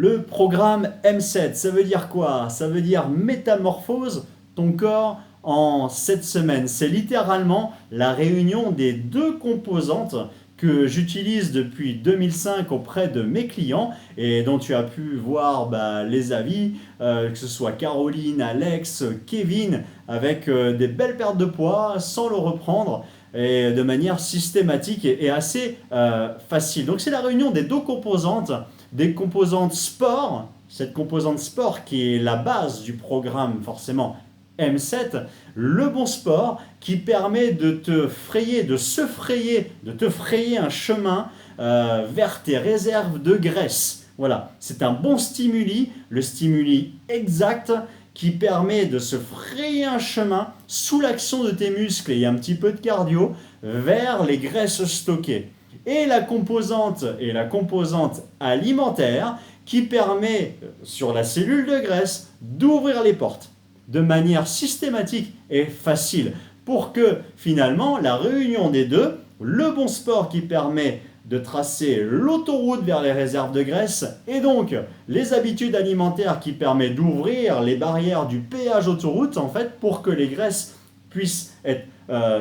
Le programme M7, ça veut dire quoi? Ça veut dire métamorphose ton corps en 7 semaines. C'est littéralement la réunion des deux composantes que j'utilise depuis 2005 auprès de mes clients et dont tu as pu voir les avis, que ce soit Caroline, Alex, Kevin, avec des belles pertes de poids sans le reprendre et de manière systématique et assez facile. Donc c'est la réunion des deux composantes, des composantes sport, cette composante sport qui est la base du programme forcément M7, le bon sport qui permet de te frayer, de te frayer un chemin vers tes réserves de graisse. Voilà, c'est un bon stimuli, le stimuli exact qui permet de se frayer un chemin sous l'action de tes muscles et un petit peu de cardio vers les graisses stockées. Et la composante alimentaire qui permet sur la cellule de graisse d'ouvrir les portes de manière systématique et facile pour que finalement la réunion des deux, le bon sport qui permet de tracer l'autoroute vers les réserves de graisse et donc les habitudes alimentaires qui permettent d'ouvrir les barrières du péage autoroute en fait pour que les graisses puissent être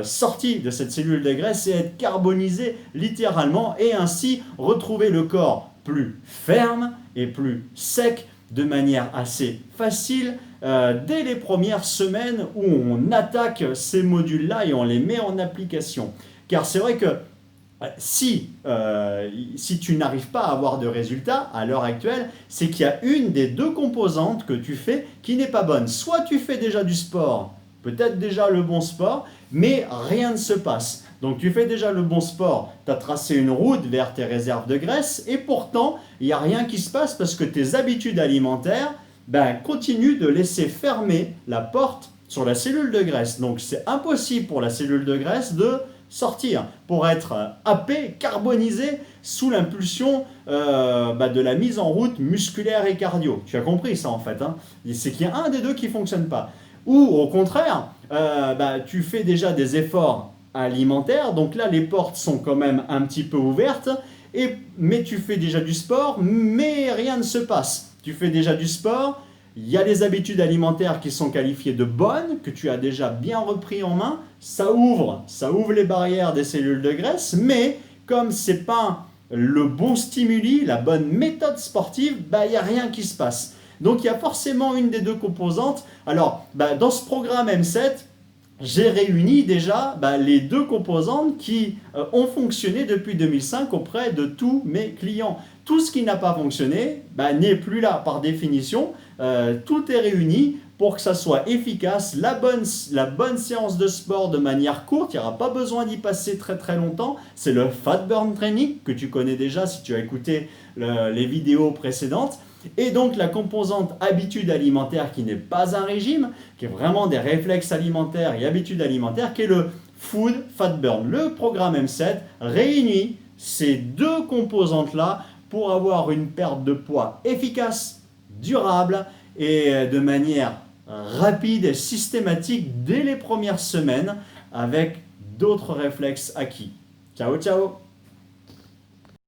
sorties de cette cellule de graisse et être carbonisées littéralement et ainsi retrouver le corps plus ferme et plus sec de manière assez facile dès les premières semaines où on attaque ces modules-là et on les met en application. Car c'est vrai que si tu n'arrives pas à avoir de résultats à l'heure actuelle, c'est qu'il y a une des deux composantes que tu fais qui n'est pas bonne. Soit tu fais déjà du sport, peut-être déjà le bon sport, mais rien ne se passe. Donc tu fais déjà le bon sport, tu as tracé une route vers tes réserves de graisse et pourtant il n'y a rien qui se passe parce que tes habitudes alimentaires continuent de laisser fermer la porte sur la cellule de graisse. Donc c'est impossible pour la cellule de graisse de sortir pour être happée, carbonisée sous l'impulsion de la mise en route musculaire et cardio. Tu as compris ça en fait, hein. C'est qu'il y a un des deux qui ne fonctionne pas. Ou au contraire, tu fais déjà des efforts alimentaires, donc là les portes sont quand même un petit peu ouvertes, mais tu fais déjà du sport, mais rien ne se passe. Tu fais déjà du sport, il y a les habitudes alimentaires qui sont qualifiées de bonnes, que tu as déjà bien repris en main, ça ouvre les barrières des cellules de graisse, mais comme ce n'est pas le bon stimuli, la bonne méthode sportive, il n'y a rien qui se passe. Donc il y a forcément une des deux composantes. Alors dans ce programme M7, j'ai réuni déjà les deux composantes qui ont fonctionné depuis 2005 auprès de tous mes clients. Tout ce qui n'a pas fonctionné n'est plus là par définition. Tout est réuni pour que ça soit efficace, la bonne séance de sport de manière courte, il n'y aura pas besoin d'y passer très très longtemps. C'est le Fat Burn Training que tu connais déjà si tu as écouté les vidéos précédentes. Et donc la composante habitude alimentaire qui n'est pas un régime, qui est vraiment des réflexes alimentaires et habitudes alimentaires, qui est le Food Fat Burn. Le programme M7 réunit ces deux composantes-là pour avoir une perte de poids efficace, durable et de manière rapide et systématique dès les premières semaines avec d'autres réflexes acquis. Ciao, ciao!